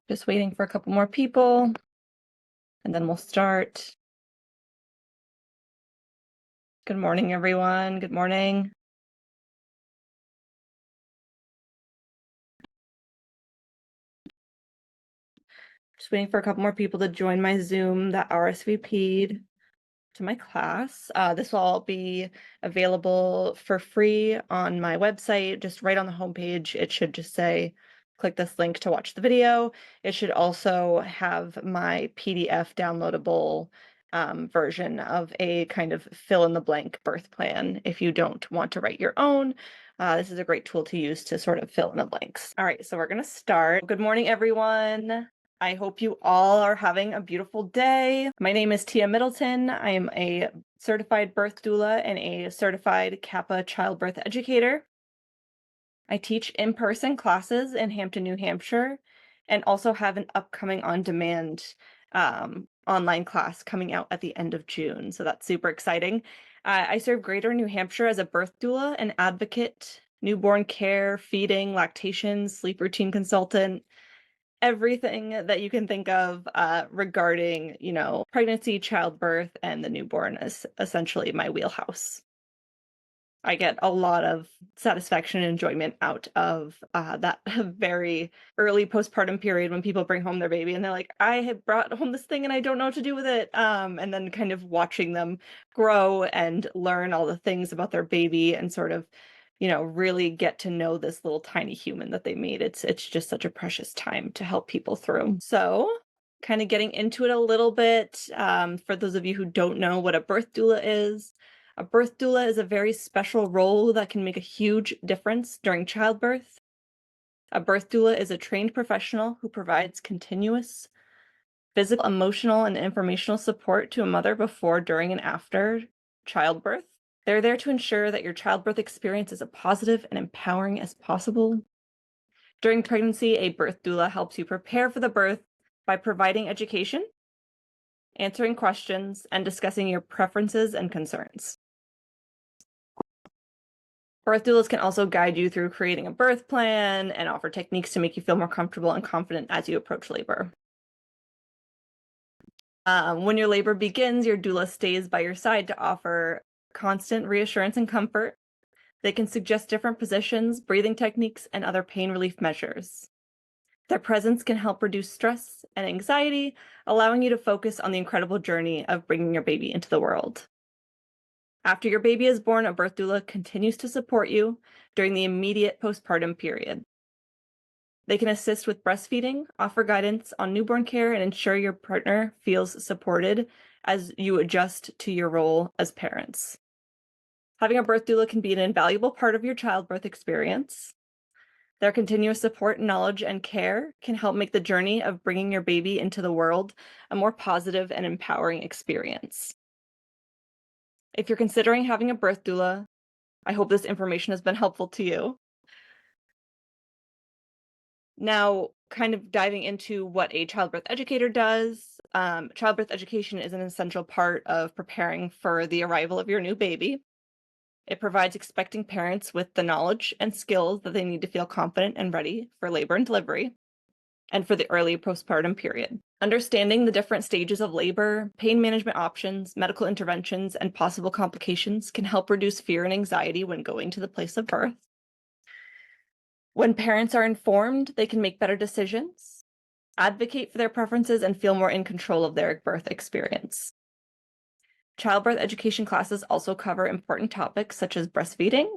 Just waiting for a couple more people, and then we'll start. Good morning, everyone. Good morning. Just waiting for a couple more people to join my Zoom that RSVP'd to my class. This will all be available for free on my website, just right on the homepage. It should just say, click this link to watch the video. It should also have my PDF downloadable version of a kind of fill in the blank birth plan if you don't want to write your own. This is a great tool to use to sort of fill in the blanks. All right, so we're going to start. Good morning, everyone. I hope you all are having a beautiful day. My name is Tia Middleton. I am a certified birth doula and a certified Kappa childbirth educator. I teach in-person classes in Hampton, New Hampshire, and also have an upcoming on-demand online class coming out at the end of June. So that's super exciting. I serve Greater New Hampshire as a birth doula and advocate, newborn care, feeding, lactation, sleep routine consultant, everything that you can think of regarding, pregnancy, childbirth, and the newborn is essentially my wheelhouse. I get a lot of satisfaction and enjoyment out of that very early postpartum period when people bring home their baby and they're like, I have brought home this thing and I don't know what to do with it. And then kind of watching them grow and learn all the things about their baby and sort of, really get to know this little tiny human that they made. It's just such a precious time to help people through. So kind of getting into it a little bit, for those of you who don't know what a birth doula is, a birth doula is a very special role that can make a huge difference during childbirth. A birth doula is a trained professional who provides continuous physical, emotional, and informational support to a mother before, during, and after childbirth. They're there to ensure that your childbirth experience is as positive and empowering as possible. During pregnancy, a birth doula helps you prepare for the birth by providing education, answering questions, and discussing your preferences and concerns. Birth doulas can also guide you through creating a birth plan and offer techniques to make you feel more comfortable and confident as you approach labor. When your labor begins, your doula stays by your side to offer constant reassurance and comfort. They can suggest different positions, breathing techniques, and other pain relief measures. Their presence can help reduce stress and anxiety, allowing you to focus on the incredible journey of bringing your baby into the world. After your baby is born, a birth doula continues to support you during the immediate postpartum period. They can assist with breastfeeding, offer guidance on newborn care, and ensure your partner feels supported as you adjust to your role as parents. Having a birth doula can be an invaluable part of your childbirth experience. Their continuous support, knowledge, and care can help make the journey of bringing your baby into the world a more positive and empowering experience. If you're considering having a birth doula, I hope this information has been helpful to you. Now, kind of diving into what a childbirth educator does. Childbirth education is an essential part of preparing for the arrival of your new baby. It provides expecting parents with the knowledge and skills that they need to feel confident and ready for labor and delivery, and for the early postpartum period. Understanding the different stages of labor, pain management options, medical interventions, and possible complications can help reduce fear and anxiety when going to the place of birth. When parents are informed, they can make better decisions, advocate for their preferences, and feel more in control of their birth experience. Childbirth education classes also cover important topics such as breastfeeding,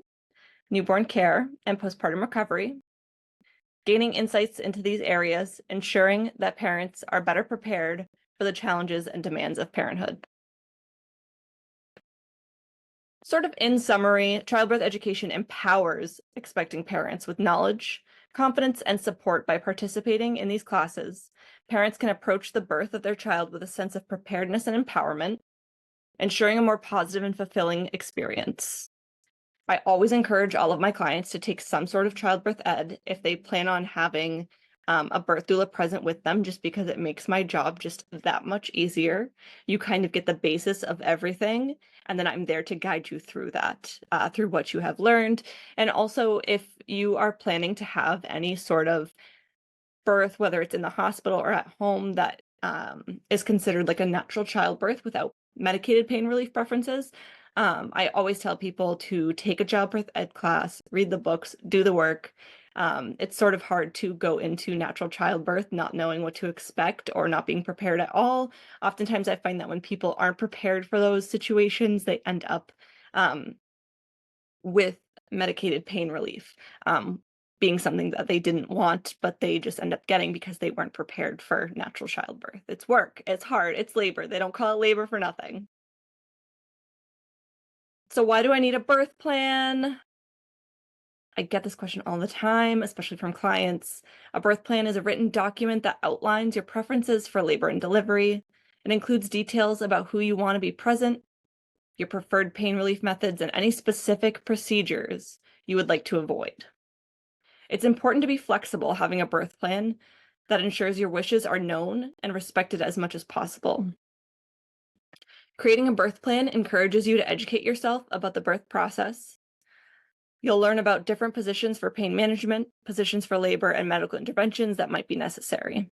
newborn care, and postpartum recovery. Gaining insights into these areas, ensuring that parents are better prepared for the challenges and demands of parenthood. Sort of in summary, childbirth education empowers expecting parents with knowledge, confidence, and support. By participating in these classes, parents can approach the birth of their child with a sense of preparedness and empowerment, ensuring a more positive and fulfilling experience. I always encourage all of my clients to take some sort of childbirth ed if they plan on having a birth doula present with them, just because it makes my job just that much easier. You kind of get the basis of everything, and then I'm there to guide you through that, through what you have learned. And also, if you are planning to have any sort of birth, whether it's in the hospital or at home, that is considered like a natural childbirth without medicated pain relief preferences. I always tell people to take a childbirth ed class, read the books, do the work. It's sort of hard to go into natural childbirth not knowing what to expect or not being prepared at all. Oftentimes I find that when people aren't prepared for those situations, they end up with medicated pain relief, being something that they didn't want, but they just end up getting because they weren't prepared for natural childbirth. It's work, it's hard, it's labor. They don't call it labor for nothing. So why do I need a birth plan? I get this question all the time, especially from clients. A birth plan is a written document that outlines your preferences for labor and delivery. It includes details about who you want to be present, your preferred pain relief methods, and any specific procedures you would like to avoid. It's important to be flexible having a birth plan that ensures your wishes are known and respected as much as possible. Creating a birth plan encourages you to educate yourself about the birth process. You'll learn about different positions for pain management, positions for labor, and medical interventions that might be necessary.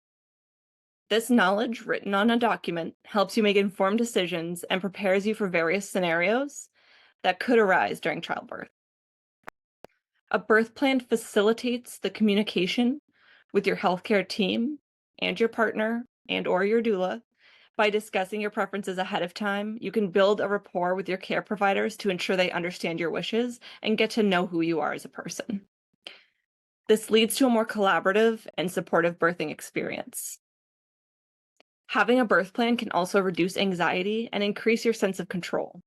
This knowledge, written on a document, helps you make informed decisions and prepares you for various scenarios that could arise during childbirth. A birth plan facilitates the communication with your healthcare team and your partner and/or your doula. By discussing your preferences ahead of time, you can build a rapport with your care providers to ensure they understand your wishes and get to know who you are as a person. This leads to a more collaborative and supportive birthing experience. Having a birth plan can also reduce anxiety and increase your sense of control.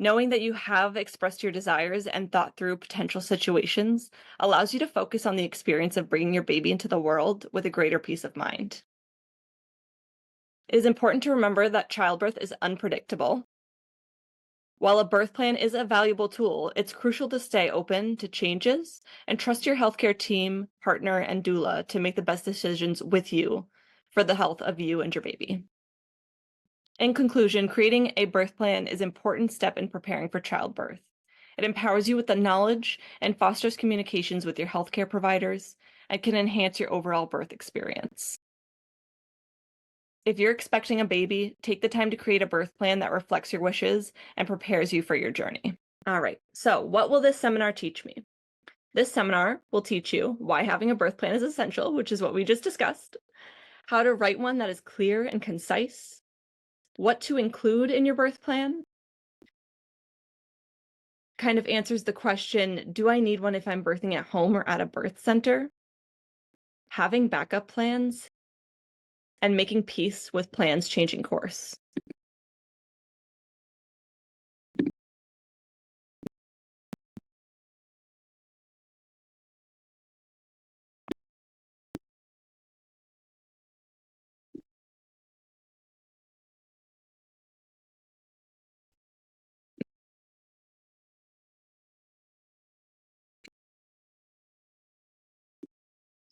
Knowing that you have expressed your desires and thought through potential situations allows you to focus on the experience of bringing your baby into the world with a greater peace of mind. It is important to remember that childbirth is unpredictable. While a birth plan is a valuable tool, it's crucial to stay open to changes and trust your healthcare team, partner, and doula to make the best decisions with you for the health of you and your baby. In conclusion, creating a birth plan is an important step in preparing for childbirth. It empowers you with the knowledge and fosters communications with your healthcare providers and can enhance your overall birth experience. If you're expecting a baby, take the time to create a birth plan that reflects your wishes and prepares you for your journey. All right, so what will this seminar teach me? This seminar will teach you why having a birth plan is essential, which is what we just discussed, how to write one that is clear and concise, what to include in your birth plan, kind of answers the question, do I need one if I'm birthing at home or at a birth center? Having backup plans, and making peace with plans changing course.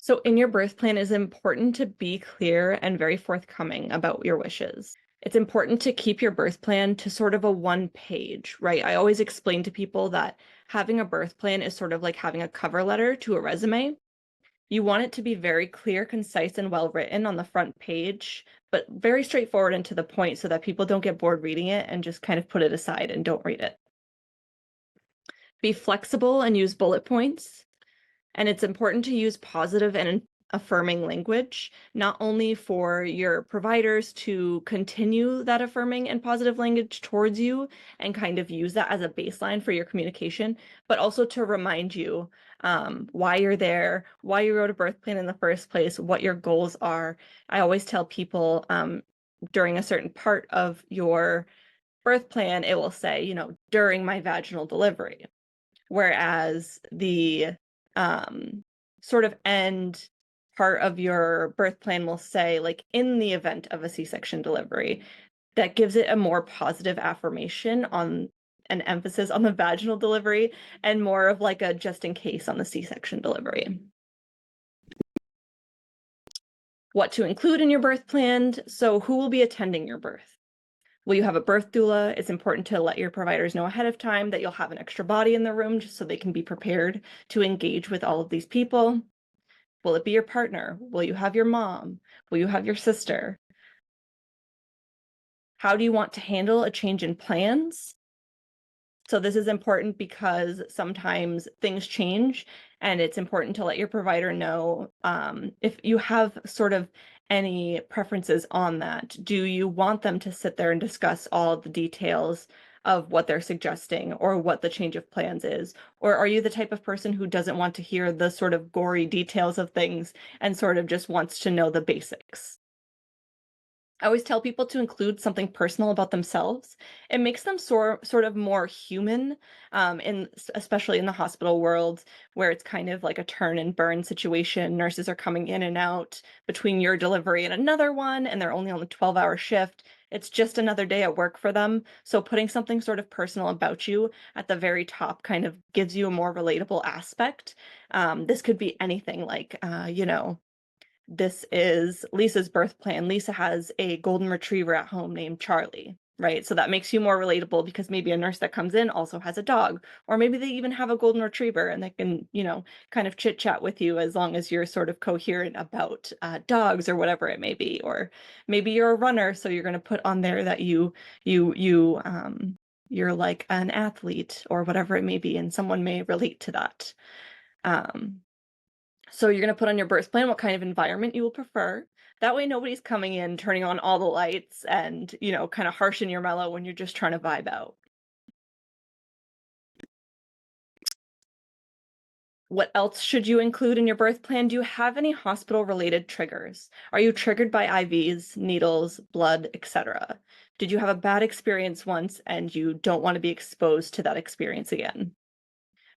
So in your birth plan, it's important to be clear and very forthcoming about your wishes. It's important to keep your birth plan to sort of a one page, right? I always explain to people that having a birth plan is sort of like having a cover letter to a resume. You want it to be very clear, concise, and well written on the front page, but very straightforward and to the point so that people don't get bored reading it and just kind of put it aside and don't read it. Be flexible and use bullet points. And it's important to use positive and affirming language, not only for your providers to continue that affirming and positive language towards you and kind of use that as a baseline for your communication, but also to remind you why you're there, why you wrote a birth plan in the first place, what your goals are. I always tell people during a certain part of your birth plan, it will say, you know, during my vaginal delivery. Whereas the sort of end part of your birth plan will say, like, in the event of a C-section delivery, that gives it a more positive affirmation on an emphasis on the vaginal delivery and more of like a just in case on the C-section delivery. What to include in your birth plan. So who will be attending your birth? Will you have a birth doula? It's important to let your providers know ahead of time that you'll have an extra body in the room just so they can be prepared to engage with all of these people. Will it be your partner? Will you have your mom? Will you have your sister? How do you want to handle a change in plans? So this is important because sometimes things change, and it's important to let your provider know if you have sort of any preferences on that. Do you want them to sit there and discuss all the details of what they're suggesting or what the change of plans is? Or are you the type of person who doesn't want to hear the sort of gory details of things and sort of just wants to know the basics? I always tell people to include something personal about themselves. It makes them sort of more human, especially in the hospital world, where it's kind of like a turn and burn situation. Nurses are coming in and out between your delivery and another one, and they're only on a 12-hour shift. It's just another day at work for them. So putting something sort of personal about you at the very top kind of gives you a more relatable aspect. This could be anything like, this is Lisa's birth plan. Lisa has a golden retriever at home named Charlie, right? So that makes you more relatable because maybe a nurse that comes in also has a dog, or maybe they even have a golden retriever and they can, kind of chit chat with you as long as you're sort of coherent about dogs or whatever it may be. Or maybe you're a runner, so you're going to put on there that you're like an athlete or whatever it may be, and someone may relate to that. Um, so you're going to put on your birth plan what kind of environment you will prefer. That way nobody's coming in, turning on all the lights and, kind of harshing your mellow when you're just trying to vibe out. What else should you include in your birth plan? Do you have any hospital-related triggers? Are you triggered by IVs, needles, blood, etc.? Did you have a bad experience once and you don't want to be exposed to that experience again?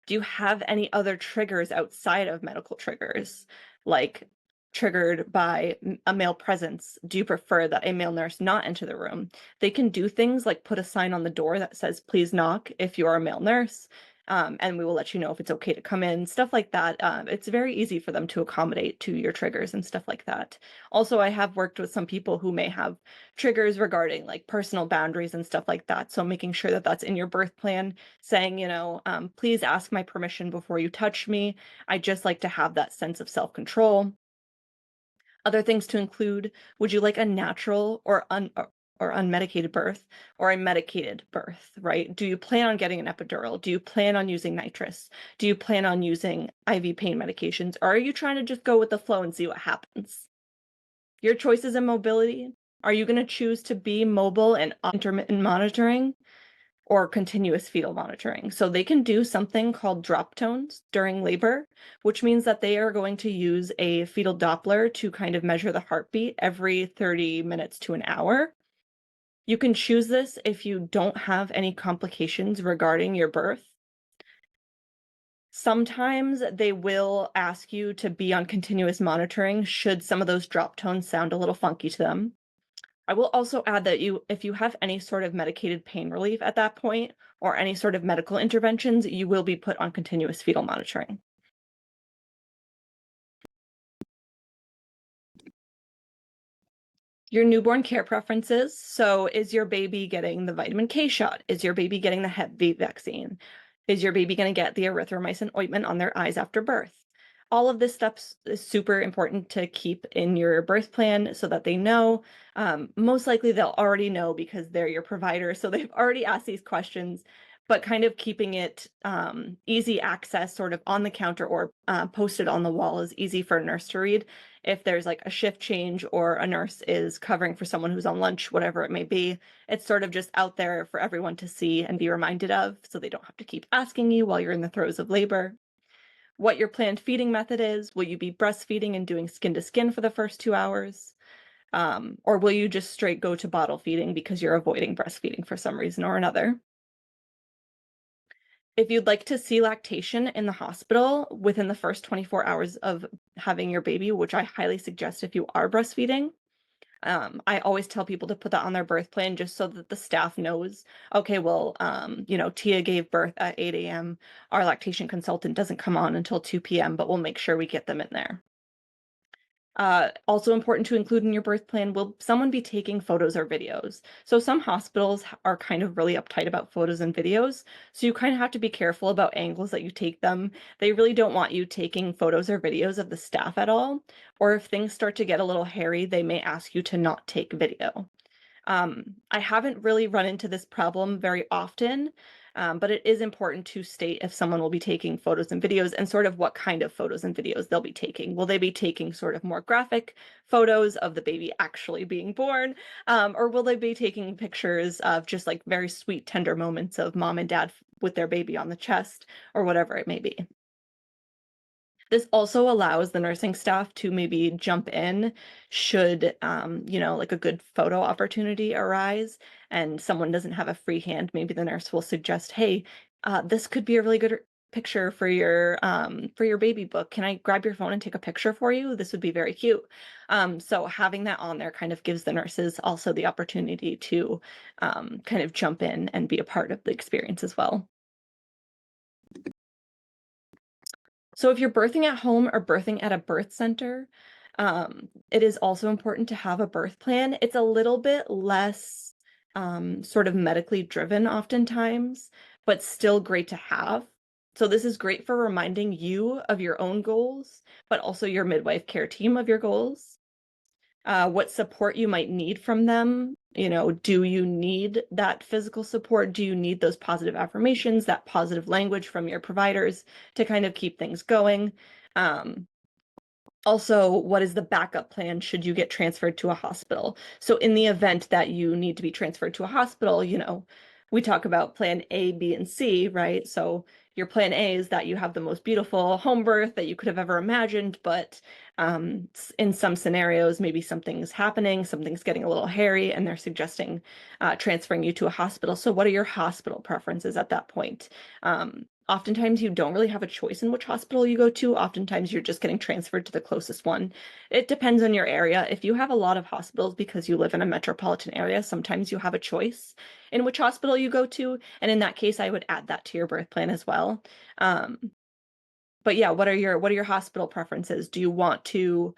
Do you have any other triggers outside of medical triggers, like triggered by a male presence? Do you prefer that a male nurse not enter the room? They can do things like put a sign on the door that says, please knock if you are a male nurse, and we will let you know if it's okay to come in, stuff like that. It's very easy for them to accommodate to your triggers and stuff like that. Also, I have worked with some people who may have triggers regarding like personal boundaries and stuff like that. So making sure that that's in your birth plan, saying, please ask my permission before you touch me. I just like to have that sense of self-control. Other things to include, would you like a natural or unmedicated birth or a medicated birth, right? Do you plan on getting an epidural? Do you plan on using nitrous? Do you plan on using IV pain medications? Or are you trying to just go with the flow and see what happens? Your choices in mobility. Are you going to choose to be mobile and intermittent monitoring or continuous fetal monitoring? So they can do something called drop tones during labor, which means that they are going to use a fetal Doppler to kind of measure the heartbeat every 30 minutes to an hour. You can choose this if you don't have any complications regarding your birth. Sometimes they will ask you to be on continuous monitoring should some of those drop tones sound a little funky to them. I will also add that if you have any sort of medicated pain relief at that point or any sort of medical interventions, you will be put on continuous fetal monitoring. Your newborn care preferences. So is your baby getting the vitamin K shot? Is your baby getting the Hep B vaccine? Is your baby going to get the erythromycin ointment on their eyes after birth? All of this stuff is super important to keep in your birth plan so that they know. Most likely they'll already know because they're your provider, so they've already asked these questions, but kind of keeping it easy access sort of on the counter or posted on the wall is easy for a nurse to read. If there's like a shift change or a nurse is covering for someone who's on lunch, whatever it may be, it's sort of just out there for everyone to see and be reminded of, so they don't have to keep asking you while you're in the throes of labor. What your planned feeding method is. Will you be breastfeeding and doing skin to skin for the first 2 hours? Or will you just straight go to bottle feeding because you're avoiding breastfeeding for some reason or another? If you'd like to see lactation in the hospital within the first 24 hours of having your baby, which I highly suggest if you are breastfeeding, I always tell people to put that on their birth plan just so that the staff knows, okay, well, Tia gave birth at 8 a.m. Our lactation consultant doesn't come on until 2 p.m., but we'll make sure we get them in there. Also important to include in your birth plan, will someone be taking photos or videos? So some hospitals are kind of really uptight about photos and videos, so you kind of have to be careful about angles that you take them. They really don't want you taking photos or videos of the staff at all, or if things start to get a little hairy, they may ask you to not take video. I haven't really run into this problem very often, but it is important to state if someone will be taking photos and videos and sort of what kind of photos and videos they'll be taking. Will they be taking sort of more graphic photos of the baby actually being born, or will they be taking pictures of just like very sweet, tender moments of mom and dad with their baby on the chest or whatever it may be? This also allows the nursing staff to maybe jump in should, like a good photo opportunity arise and someone doesn't have a free hand. Maybe the nurse will suggest, hey, this could be a really good picture for your baby book. Can I grab your phone and take a picture for you? This would be very cute. So having that on there kind of gives the nurses also the opportunity to kind of jump in and be a part of the experience as well. So if you're birthing at home or birthing at a birth center, it is also important to have a birth plan. It's a little bit less sort of medically driven oftentimes, but still great to have. So this is great for reminding you of your own goals, but also your midwife care team of your goals, what support you might need from them. Do you need that physical support? Do you need those positive affirmations, that positive language from your providers to kind of keep things going? Also, what is the backup plan should you get transferred to a hospital? So in the event that you need to be transferred to a hospital, we talk about plan A, B, and C, right? So your plan A is that you have the most beautiful home birth that you could have ever imagined, but in some scenarios, maybe something's happening, something's getting a little hairy, and they're suggesting transferring you to a hospital. So what are your hospital preferences at that point? Oftentimes you don't really have a choice in which hospital you go to. Oftentimes you're just getting transferred to the closest one. It depends on your area. If you have a lot of hospitals because you live in a metropolitan area, sometimes you have a choice in which hospital you go to. And in that case, I would add that to your birth plan as well. But yeah, what are your hospital preferences? Do you want to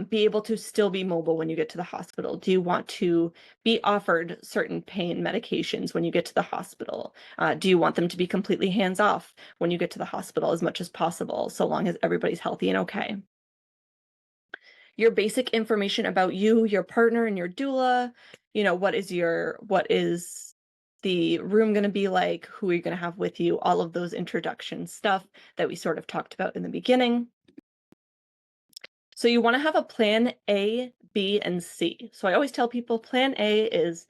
be able to still be mobile when you get to the hospital? Do you want to be offered certain pain medications when you get to the hospital? Do you want them to be completely hands off when you get to the hospital as much as possible, so long as everybody's healthy and okay? Your basic information about you, your partner, and your doula. What is the room going to be like? Who are you going to have with you? All of those introduction stuff that we sort of talked about in the beginning. So you want to have a plan A, B, and C. So I always tell people plan A is,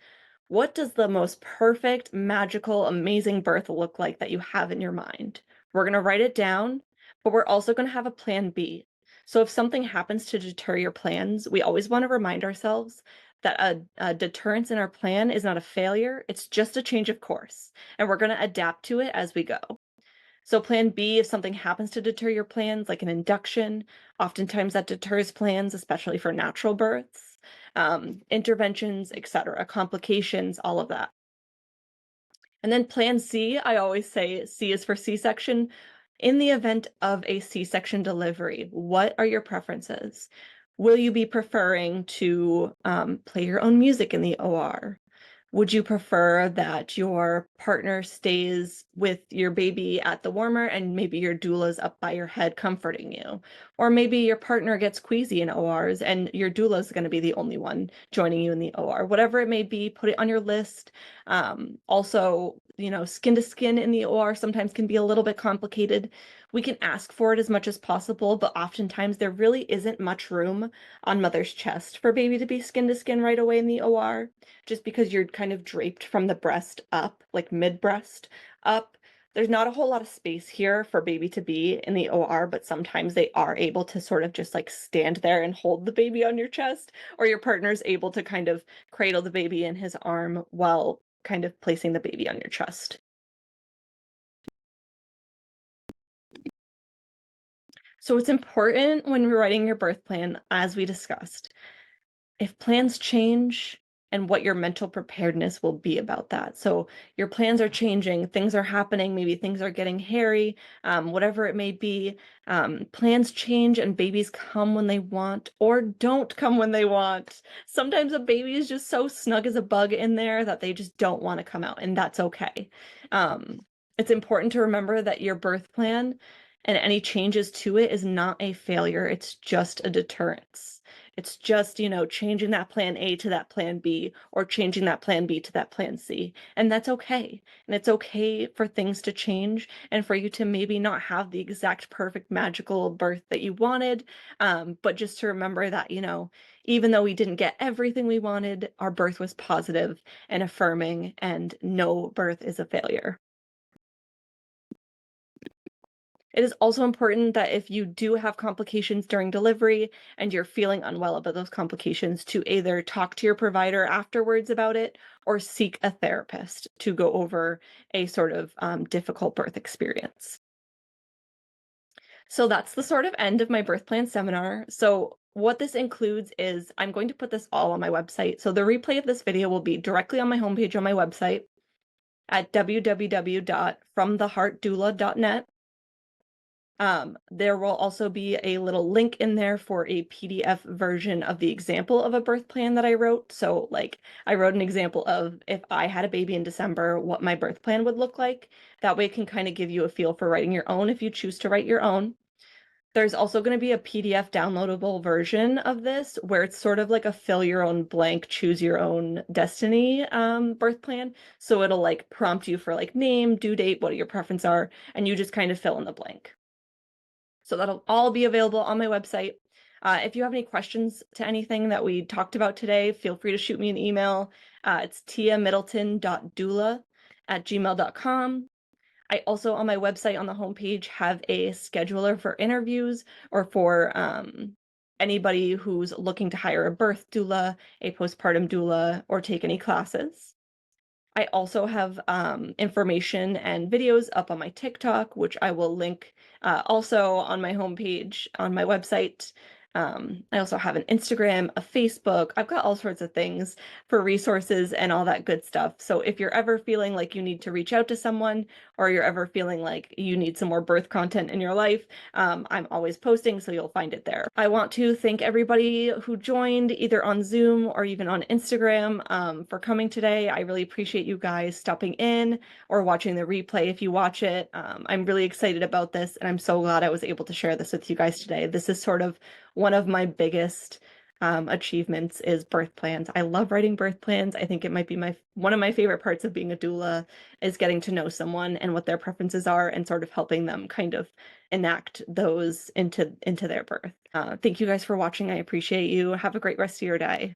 what does the most perfect, magical, amazing birth look like that you have in your mind? We're going to write it down, but we're also going to have a plan B. So if something happens to deter your plans, we always want to remind ourselves that a deterrence in our plan is not a failure, it's just a change of course, and we're going to adapt to it as we go. So plan B, if something happens to deter your plans, like an induction, oftentimes that deters plans, especially for natural births, interventions, etc., complications, all of that. And then plan C, I always say C is for C-section. In the event of a C-section delivery, what are your preferences? Will you be preferring to play your own music in the OR? Would you prefer that your partner stays with your baby at the warmer and maybe your doula's up by your head comforting you? Or maybe your partner gets queasy in ORs and your doula is going to be the only one joining you in the OR. Whatever it may be, put it on your list. Also, skin to skin in the OR sometimes can be a little bit complicated. We can ask for it as much as possible, but oftentimes there really isn't much room on mother's chest for baby to be skin to skin right away in the OR, just because you're kind of draped from the breast up, like mid-breast up. There's not a whole lot of space here for baby to be in the OR, but sometimes they are able to sort of just like stand there and hold the baby on your chest, or your partner's able to kind of cradle the baby in his arm while kind of placing the baby on your chest. So it's important when we're writing your birth plan, as we discussed. If plans change, and what your mental preparedness will be about that. So your plans are changing, things are happening, maybe things are getting hairy, whatever it may be. Plans change and babies come when they want or don't come when they want. Sometimes a baby is just so snug as a bug in there that they just don't want to come out, and that's okay. It's important to remember that your birth plan and any changes to it is not a failure. It's just a deterrence. It's just, changing that plan A to that plan B or changing that plan B to that plan C. And that's okay. And it's okay for things to change and for you to maybe not have the exact perfect magical birth that you wanted. But just to remember that, even though we didn't get everything we wanted, our birth was positive and affirming, and no birth is a failure. It is also important that if you do have complications during delivery and you're feeling unwell about those complications, to either talk to your provider afterwards about it or seek a therapist to go over a sort of difficult birth experience. So that's the sort of end of my birth plan seminar. So what this includes is I'm going to put this all on my website. So the replay of this video will be directly on my homepage on my website at www.fromtheheartdoula.net. There will also be a little link in there for a PDF version of the example of a birth plan that I wrote. So, like, I wrote an example of if I had a baby in December, what my birth plan would look like. That way it can kind of give you a feel for writing your own if you choose to write your own. There's also going to be a PDF downloadable version of this where it's sort of like a fill your own blank, choose your own destiny birth plan. So it'll like prompt you for like name, due date, what your preferences are, and you just kind of fill in the blank. So that'll all be available on my website. If you have any questions to anything that we talked about today, feel free to shoot me an email. It's tiamiddleton.doula@gmail.com. I also, on my website on the homepage, have a scheduler for interviews or for anybody who's looking to hire a birth doula, a postpartum doula, or take any classes. I also have information and videos up on my TikTok, which I will link also on my homepage on my website. I also have an Instagram, a Facebook. I've got all sorts of things for resources and all that good stuff. So if you're ever feeling like you need to reach out to someone or you're ever feeling like you need some more birth content in your life, I'm always posting, so you'll find it there. I want to thank everybody who joined either on Zoom or even on Instagram for coming today. I really appreciate you guys stopping in or watching the replay if you watch it. I'm really excited about this, and I'm so glad I was able to share this with you guys today. This is sort of one of my biggest achievements is birth plans. I love writing birth plans. I think it might be one of my favorite parts of being a doula is getting to know someone and what their preferences are and sort of helping them kind of enact those into their birth. Thank you guys for watching. I appreciate you. Have a great rest of your day.